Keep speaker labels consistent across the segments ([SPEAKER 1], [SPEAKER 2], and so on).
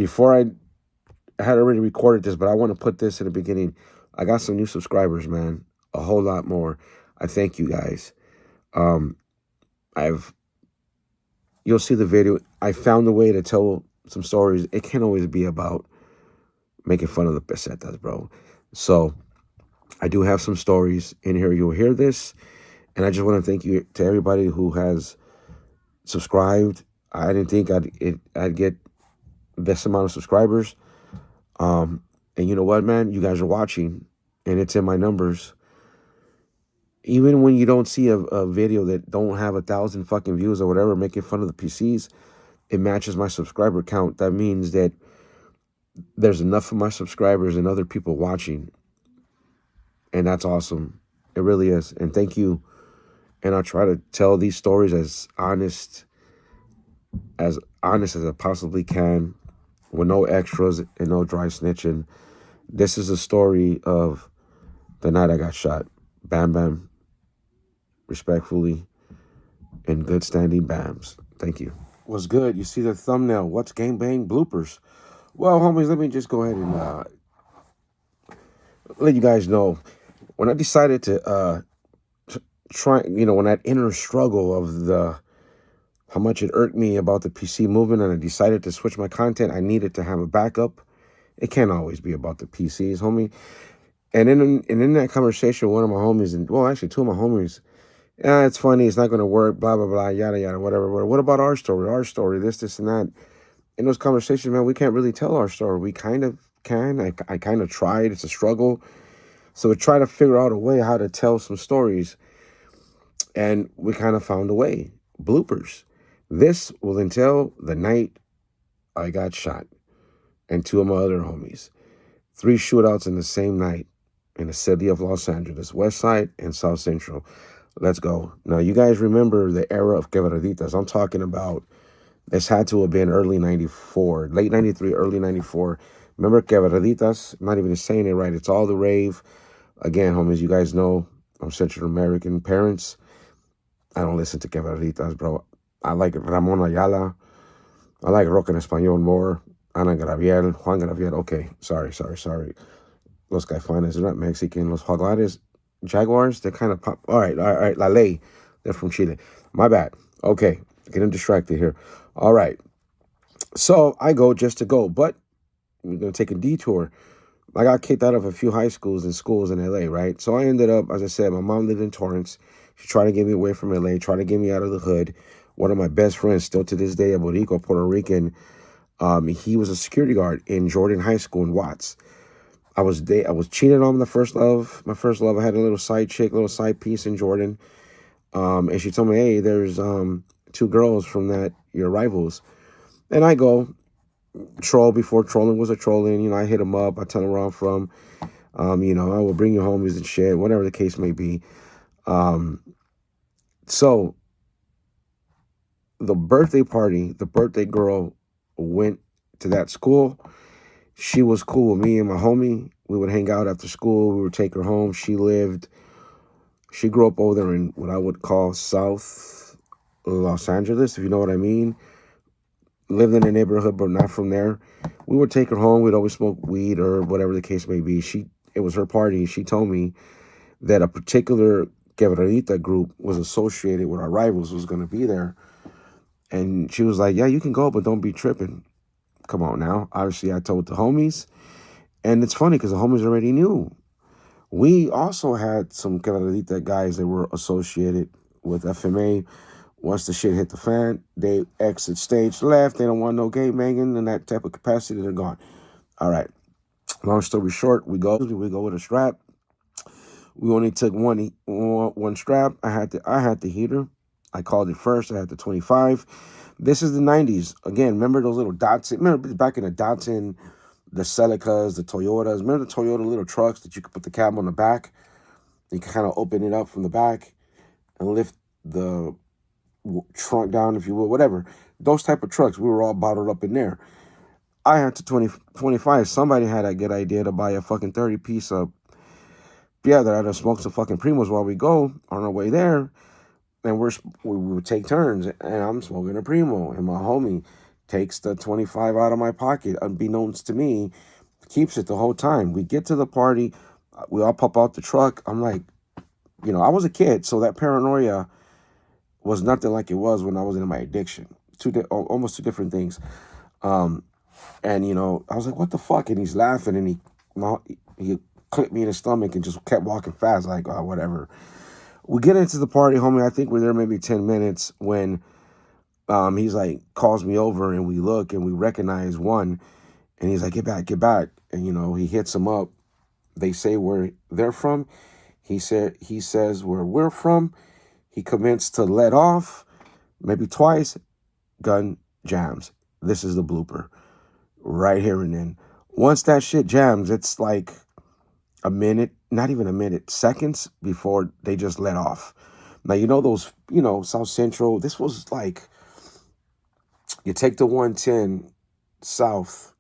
[SPEAKER 1] before I had already recorded this, but I want to put this in the beginning. I got some new subscribers, man. A whole lot more. I thank you guys. Um, I've You'll see the video. I found a way to tell some stories. It can't always be about making fun of the pesetas, bro. So I do have some stories in here. You'll hear this, and I just want to thank you to everybody who has subscribed. I didn't think I'd get this amount of subscribers. And you know what, man? You guys are watching, and it's in my numbers. Even when you don't see a video that don't have 1,000 fucking views or whatever, making fun of the PCs, it matches my subscriber count. That means that there's enough of my subscribers and other people watching. And that's awesome. It really is. And thank you. And I'll try to tell these stories as honest as I possibly can, with no extras and no dry snitching. This is a story of the night I got shot. Bam Bam. Respectfully, in good standing, Bams. Thank you. What's good? You see the thumbnail. What's gangbang bloopers? Well, homies, let me just go ahead and let you guys know. When I decided to try, when that inner struggle of how much it irked me about the PC movement, and I decided to switch my content, I needed to have a backup. It can't always be about the PCs, homie. And in that conversation, one of my homies, actually two of my homies, yeah, it's funny, it's not going to work, blah, blah, blah, yada, yada, whatever. What about our story, this, and that? In those conversations, man, we can't really tell our story. We kind of can. I kind of tried. It's a struggle. So we try to figure out a way how to tell some stories. And we kind of found a way. Bloopers. This will entail the night I got shot and two of my other homies. 3 shootouts in the same night in the city of Los Angeles, West Side and South Central. Let's go. Now, you guys remember the era of quebraditas. I'm talking about, this had to have been early 94, late 93, early 94. Remember quebraditas? I'm not even saying it right. It's all the rave. Again, homies, you guys know I'm Central American parents. I don't listen to quebraditas, bro. I like Ramon Ayala. I like rock en español more. Ana Gabriel, Juan Gabriel. Okay, sorry. Los Caifanes, they're not Mexican. Los Jaguares, they're kind of pop. All right. La Ley, they're from Chile. My bad. Okay, getting distracted here. All right. So I go just to go, but we're going to take a detour. I got kicked out of a few high schools and schools in LA, right? So I ended up, as I said, my mom lived in Torrance. She tried to get me away from LA, tried to get me out of the hood. One of my best friends, still to this day, a Boricua, Puerto Rican, he was a security guard in Jordan High School in Watts. I was cheating on my first love. I had a little side chick, little side piece in Jordan. And she told me, hey, there's 2 girls from your rivals. And I go troll before trolling was a trolling. I hit them up. I tell them where I'm from. I will bring you homies and shit, whatever the case may be. So the birthday party, the birthday girl went to that school. She was cool with me and my homie. We would hang out after school. We would take her home. She grew up over there in what I would call South Los Angeles, if you know what I mean. Lived in a neighborhood, but not from there. We would take her home. We'd always smoke weed or whatever the case may be. It was her party. She told me that a particular quebradita group was associated with our rivals, was going to be there. And she was like, yeah, you can go, but don't be tripping. Come on now. Obviously, I told the homies. And it's funny because the homies already knew. We also had some quebradita guys that were associated with FMA. Once the shit hit the fan, they exit stage left. They don't want no gay banging in that type of capacity. They're gone. All right. Long story short, we go with a strap. We only took one strap. I had the heater. I called it first. I had the 25. This is the 90s. Again, remember those little Datsun? Remember back in the Datsun, the Celicas, the Toyotas? Remember the Toyota little trucks that you could put the cab on the back? You could kind of open it up from the back and lift the trunk down, if you will, whatever. Those type of trucks, we were all bottled up in there. I had to 25. Somebody had a good idea to buy a fucking 30-piece of, they're to smoke some fucking Primos while we go on our way there. And we would take turns, and I'm smoking a Primo, and my homie takes the 25 out of my pocket, unbeknownst to me, keeps it the whole time. We get to the party, we all pop out the truck. I'm like, I was a kid, so that paranoia was nothing like it was when I was in my addiction. Almost two different things. And I was like, what the fuck? And he's laughing, and he clipped me in the stomach and just kept walking fast, like, oh, whatever. We get into the party, homie. I think we're there maybe 10 minutes when he's like, calls me over, and we look and we recognize one, and he's like, get back, get back. And, he hits him up. They say where they're from. He says where we're from. He commits to let off, maybe twice, gun jams. This is the blooper right here and then. Once that shit jams, it's like a minute, not even a minute, seconds before they just let off. Now, those, South Central, this was like, you take the 110 south.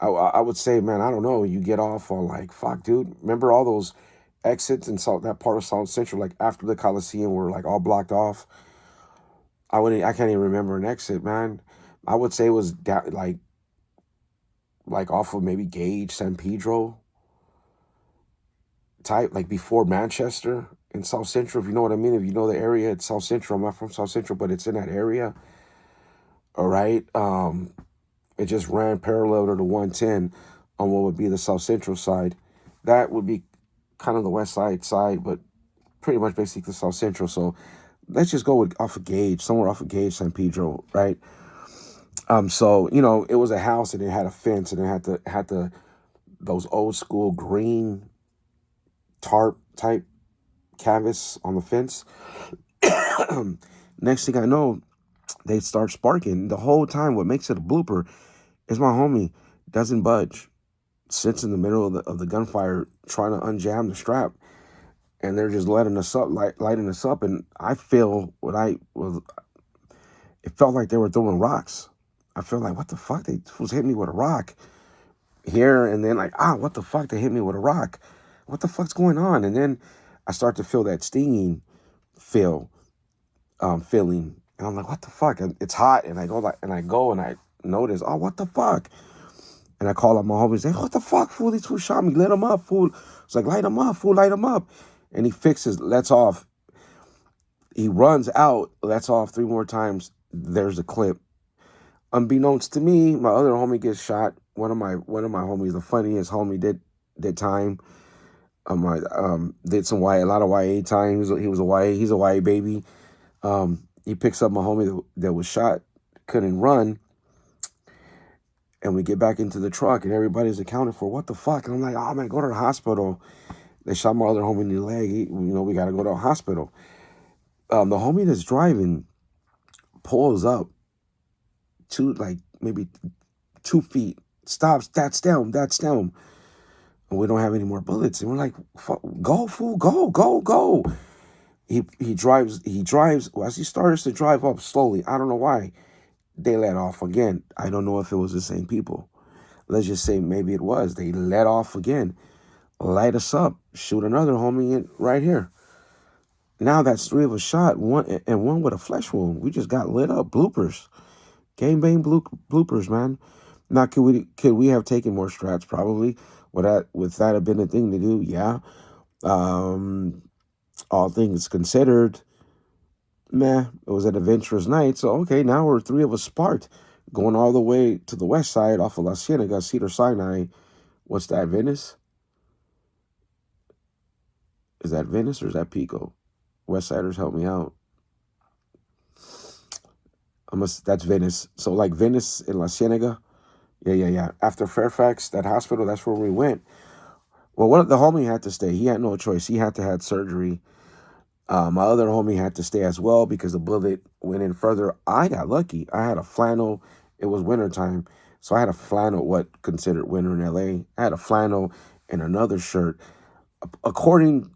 [SPEAKER 1] I would say, man, I don't know, you get off on like, fuck, dude. Remember all those exits in that part of South Central, like after the Coliseum were like all blocked off? I can't even remember an exit, man. I would say it was down, like off of maybe Gage, San Pedro type, like before Manchester in South Central, if you know what I mean. If you know the area, it's South Central. I'm not from South Central, but it's in that area. All right. It just ran parallel to the 110 on what would be the South Central side. That would be kind of the West side, but pretty much basically the South Central. So let's just go off of Gage, somewhere off of Gage, San Pedro, right? So it was a house, and it had a fence, and it had those old school green tarp type canvas on the fence. Next thing I know, they start sparking. The whole time, what makes it a blooper is my homie doesn't budge, sits in the middle of the gunfire trying to unjam the strap, and they're just lighting us up, and I feel it felt like they were throwing rocks. I feel like, what the fuck? They was hitting me with a rock here, and then like, what the fuck? They hit me with a rock. What the fuck's going on? And then I start to feel that stinging feeling, and I'm like, what the fuck? And it's hot, and I go and I notice, what the fuck? And I call up my homie, say, what the fuck, fool? These fools shot me. Let him up, fool. It's like, light him up, fool, light him up. And he fixes, lets off. He runs out, lets off 3 more times. There's a clip. Unbeknownst to me, my other homie gets shot. One of my homies, the funniest homie, did time. Did a lot of YA time. He's a YA baby. He picks up my homie that was shot, couldn't run, and we get back into the truck, and everybody's accounted for. What the fuck? And I'm like, oh man, go to the hospital. They shot my other homie in the leg. We got to go to a hospital. The homie that's driving pulls up to like maybe 2 feet, stops. That's them. And we don't have any more bullets. And we're like, fuck, go, fool, go. He drives. Well, as he starts to drive up slowly, I don't know why, they let off again. I don't know if it was the same people. Let's just say maybe it was. They let off again, light us up, shoot another homie in right here. Now that's 3 of us shot, one with a flesh wound. We just got lit up. Bloopers. Gangbang bloopers, man. Now, could we have taken more strats? Probably. Would that have been a thing to do? Yeah. All things considered, it was an adventurous night. So, okay, now we're 3 of us sparked, going all the way to the west side off of La Cienega, Cedar Sinai. What's that, Venice? Is that Venice or is that Pico? Westsiders, help me out. That's Venice. So like Venice in La Cienega. Yeah. After Fairfax, that hospital, that's where we went. Well, the homie had to stay. He had no choice. He had to have surgery. My other homie had to stay as well because the bullet went in further. I got lucky. I had a flannel. It was wintertime. So I had a flannel, what considered winter in LA. I had a flannel and another shirt. According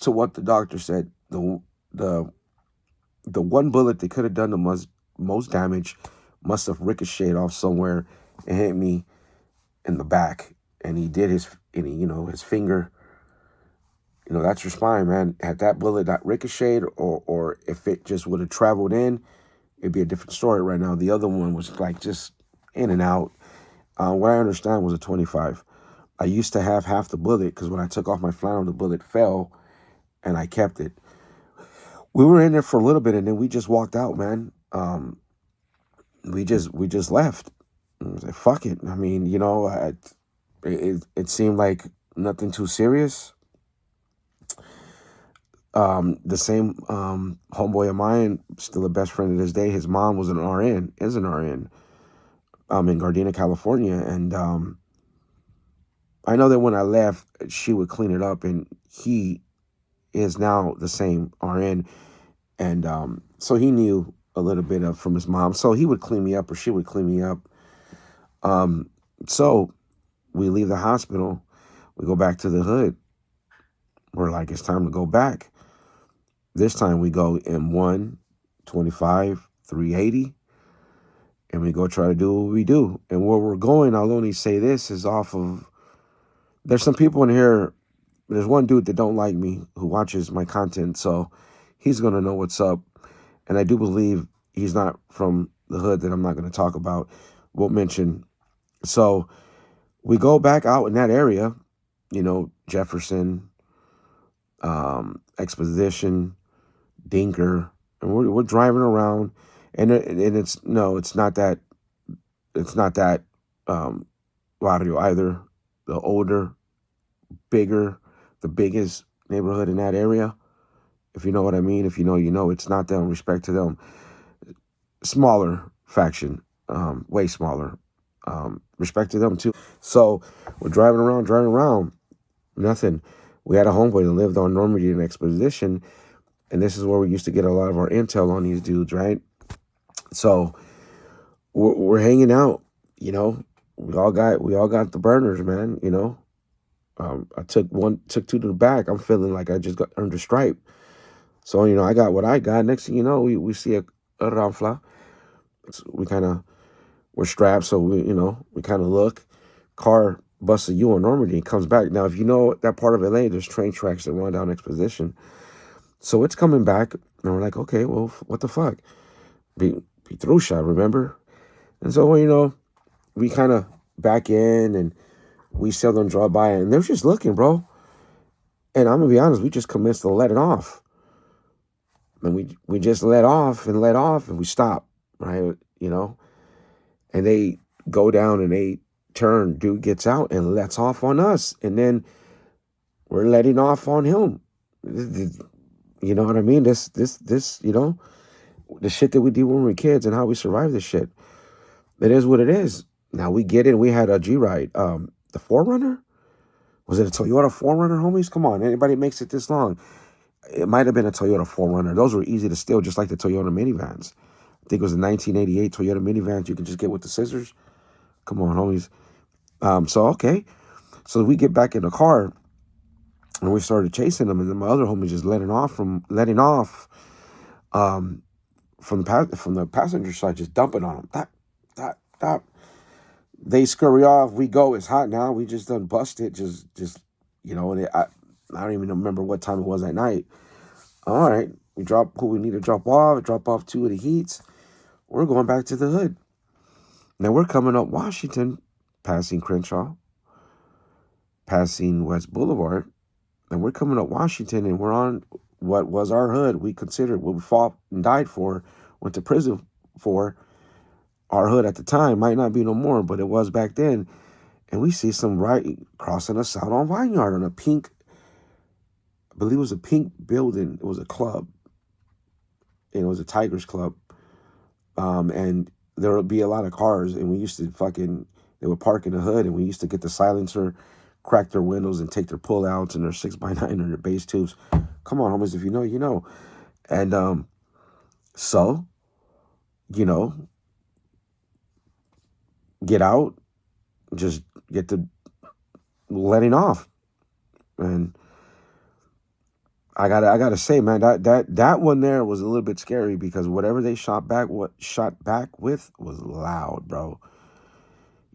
[SPEAKER 1] to what the doctor said, the one bullet that could have done the most damage must have ricocheted off somewhere and hit me in the back. And he did his finger. That's your spine, man. Had that bullet not ricocheted, or if it just would have traveled in, it'd be a different story right now. The other one was like just in and out. What I understand was a 25. I used to have half the bullet because when I took off my flannel, the bullet fell and I kept it. We were in there for a little bit and then we just walked out, man. We just left. I was like, fuck it. I mean, it seemed like nothing too serious. The same homeboy of mine, still a best friend to this day. His mom was an RN, is an RN, in Gardena, California, and I know that when I left, she would clean it up, and he is now the same RN, and so he knew a little bit of from his mom, so he would clean me up, or she would clean me up. So we leave the hospital, we go back to the hood. We're like, it's time to go back. This time we go M1, 25, 380, and we go try to do what we do. And where we're going, I'll only say this, is off of, there's some people in here, there's one dude that don't like me who watches my content, so he's going to know what's up. And I do believe he's not from the hood that I'm not going to talk about, won't mention. So we go back out in that area, Jefferson, Exposition, Dinker, and we're driving around, and it's not that barrio either. The older, bigger, the biggest neighborhood in that area, if you know what I mean. If you know, it's not them. Respect to them. Smaller faction, way smaller. Respect to them too. So we're driving around, nothing. We had a homeboy that lived on Normandy and Exposition, and this is where we used to get a lot of our intel on these dudes, right? So we're hanging out, We all got the burners, man. I took two to the back. I'm feeling like I just got earned a stripe. So I got what I got. Next thing you know, we see a Ramfla. We're strapped, so we kind of look. Car busts a U on Normandy and comes back. Now, if you know that part of LA, there's train tracks that run down Exposition. So it's coming back, and we're like, okay, well, what the fuck? Be through shot, remember? And so, we kind of back in, and we saw them draw by, and they're just looking, bro. And I'm going to be honest, we just commenced to let it off. And we just let off, and we stop, right? And they go down, and they turn, dude gets out, and lets off on us. And then we're letting off on him. You know what I mean? This, the shit that we did when we were kids and how we survived this shit. It is what it is. Now we get it. We had a G-Ride. The 4Runner? Was it a Toyota 4Runner, homies? Come on. Anybody makes it this long? It might have been a Toyota 4Runner. Those were easy to steal, just like the Toyota minivans. I think it was a 1988 Toyota minivans you could just get with the scissors. Come on, homies. So, okay. So we get back in the car, and we started chasing them, and then my other homie just letting off from the passenger side, just dumping on them. Tap. They scurry off. We go. It's hot now. We just done busted. And I don't even remember what time it was that night. All right, we drop who we need to drop off 2 of the heats. We're going back to the hood. Now we're coming up Washington, passing Crenshaw, passing West Boulevard. And we're coming up Washington, and we're on what was our hood. We considered what we fought and died for, went to prison for. Our hood at the time might not be no more, but it was back then. And we see some right crossing us out on Vineyard on a pink, I believe it was a pink building. It was a club. And it was a Tigers club. And there would be a lot of cars, and we used to they would park in the hood, and we used to get the silencer, crack their windows, and take their pullouts and their 6x9 and their base tubes. Come on, homies, if you know, you know. And so, get out, just get to letting off. And I gotta say, man, that one there was a little bit scary, because whatever they shot back with was loud, bro.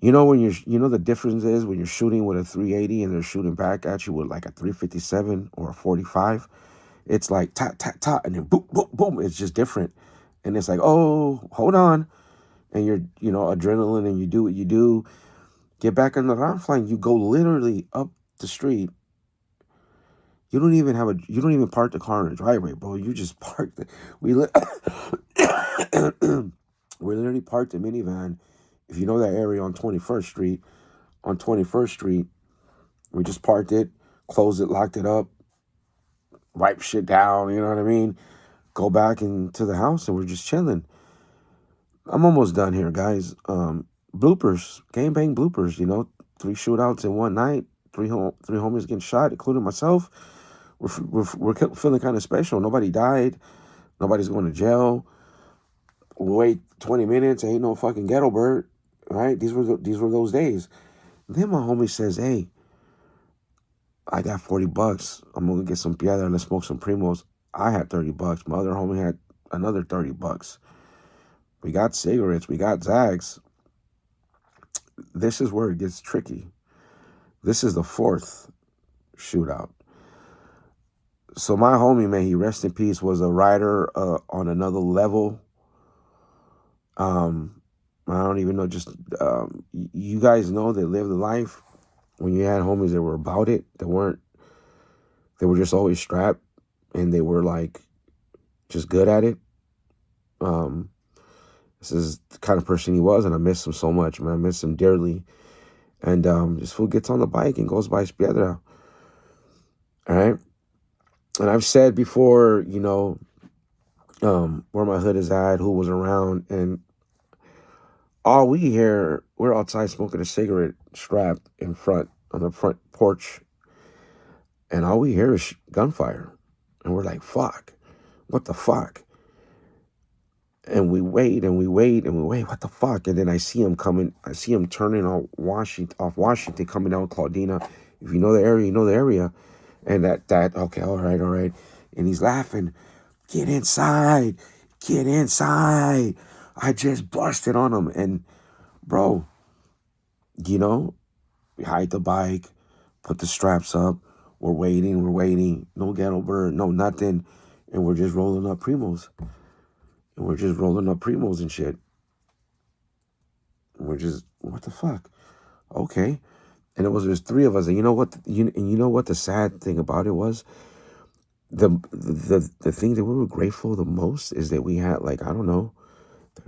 [SPEAKER 1] When the difference is when you're shooting with a 380 and they're shooting back at you with like a 357 or a 45. It's like tat tat tat, and then boom boom boom. It's just different. And it's like, oh, hold on. And you're, adrenaline, and you do what you do. Get back on the round flying. You go literally up the street. You don't even park the car in the driveway, bro. You just park we literally parked the minivan. If you know that area on 21st Street, we just parked it, closed it, locked it up, wipe shit down, you know what I mean? Go back into the house, and we're just chilling. I'm almost done here, guys. Bloopers, gangbang bloopers, 3 shootouts in one night, three homies getting shot, including myself. We're feeling kind of special. Nobody died. Nobody's going to jail. We wait 20 minutes. Ain't no fucking ghetto bird, right? These were those days. Then my homie says, "Hey, I got $40. I'm gonna get some piedra and let's smoke some primos." I had $30. My other homie had another $30. We got cigarettes. We got Zags. This is where it gets tricky. This is the 4th shootout. So my homie, may he rest in peace, was a rider on another level. I don't even know. Just you guys know that live the life. When you had homies that were about it, they were just always strapped, and they were like just good at it. This is the kind of person he was, and I miss him so much, man. I miss him dearly. And this fool gets on the bike and goes by Piedra. All right. And I've said before, where my hood is at, who was around, and all we hear, we're outside smoking a cigarette strapped in front, on the front porch, and all we hear is gunfire. And we're like, fuck, what the fuck? And we wait and we wait and we wait, what the fuck? And then I see him coming, turning off Washington, coming down Claudina. If you know the area, you know the area. And okay, all right. And he's laughing, get inside. I just busted on him. And bro, we hide the bike, put the straps up. We're waiting. No ghetto bird, no nothing. And we're just rolling up primos. And shit. And we're just, what the fuck? Okay. And it was just 3 of us. And you know what? You know what the sad thing about it was? The thing that we were grateful the most is that we had, like, I don't know,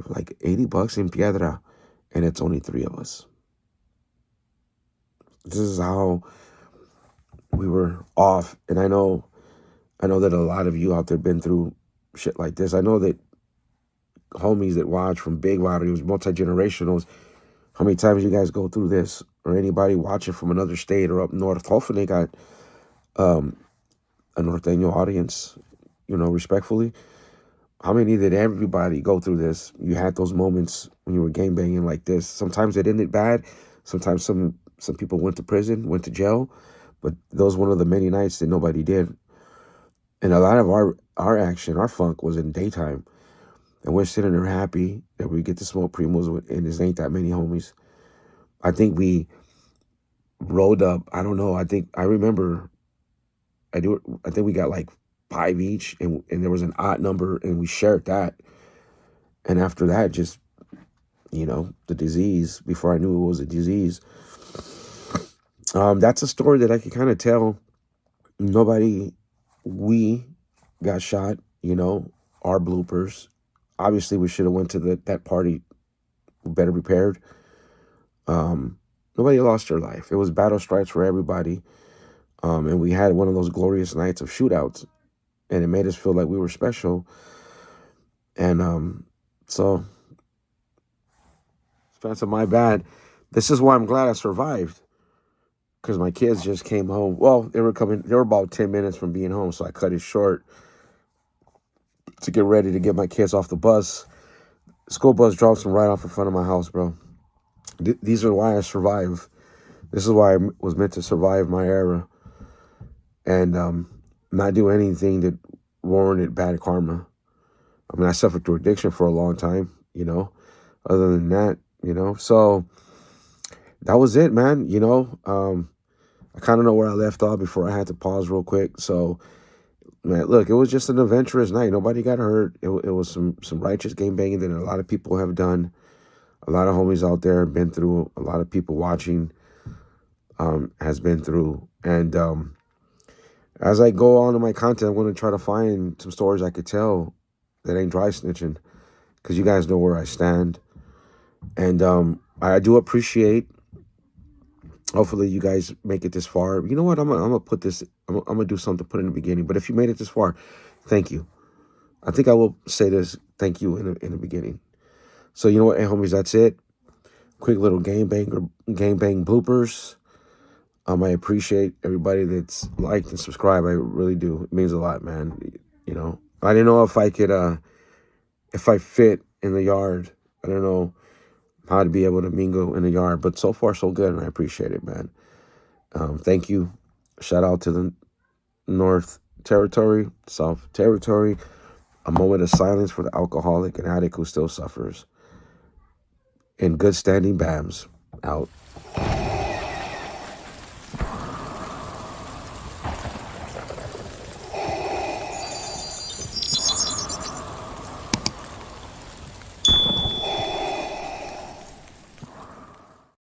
[SPEAKER 1] like $80 in piedra, and it's only 3 of us. This is how we were off. And I know that a lot of you out there been through shit like this. I know that homies that watch from big barrios, multi-generationals, how many times you guys go through this, or anybody watching from another state or up north. Hopefully they got a norteño audience, respectfully. How many did everybody go through this? You had those moments when you were gangbanging like this. Sometimes it ended bad. Sometimes some people went to prison, went to jail, but those one of the many nights that nobody did. And a lot of our action, our funk was in daytime. And we're sitting there happy that we get to smoke primos, and there ain't that many homies. I think we rolled up, I don't know, I think we got like 5 each, and there was an odd number, and we shared that. And after that, just, the disease, before I knew it was a disease. That's a story that I could kind of tell. We got shot, our bloopers. Obviously, we should have went to that party better prepared. Nobody lost their life. It was battle stripes for everybody. And we had one of those glorious nights of shootouts, and it made us feel like we were special. And so, Spencer, my bad. This is why I'm glad I survived, because my kids just came home. Well, they were about 10 minutes from being home, so I cut it short to get ready to get my kids off the bus. The school bus drops them right off in front of my house, bro. These are why I survive. This is why I was meant to survive my era, and not do anything that warranted bad karma. I mean, I suffered through addiction for a long time, other than that, so that was it, man. I kind of know where I left off before I had to pause real quick. So Man, look, it was just an adventurous night. Nobody got hurt. It was some righteous game banging that a lot of people have done. A lot of homies out there have been through. A lot of people watching has been through. And as I go on to my content, I'm going to try to find some stories I could tell that ain't dry snitching, because you guys know where I stand. And I do appreciate, hopefully you guys make it this far. You know what? I'm gonna put this, I'm gonna do something to put in the beginning. But if you made it this far, thank you. I think I will say this, thank you in the beginning. So you know what, hey, homies, that's it. Quick little game bang bloopers. I appreciate everybody that's liked and subscribed. I really do. It means a lot, man. You know, I didn't know if I could, if I fit in the yard. I don't know how to be able to mingle in the yard, but so far so good, and I appreciate it, man. Thank you. Shout out to the North Territory, South Territory. A moment of silence for the alcoholic and addict who still suffers. In good standing, Bams. Out.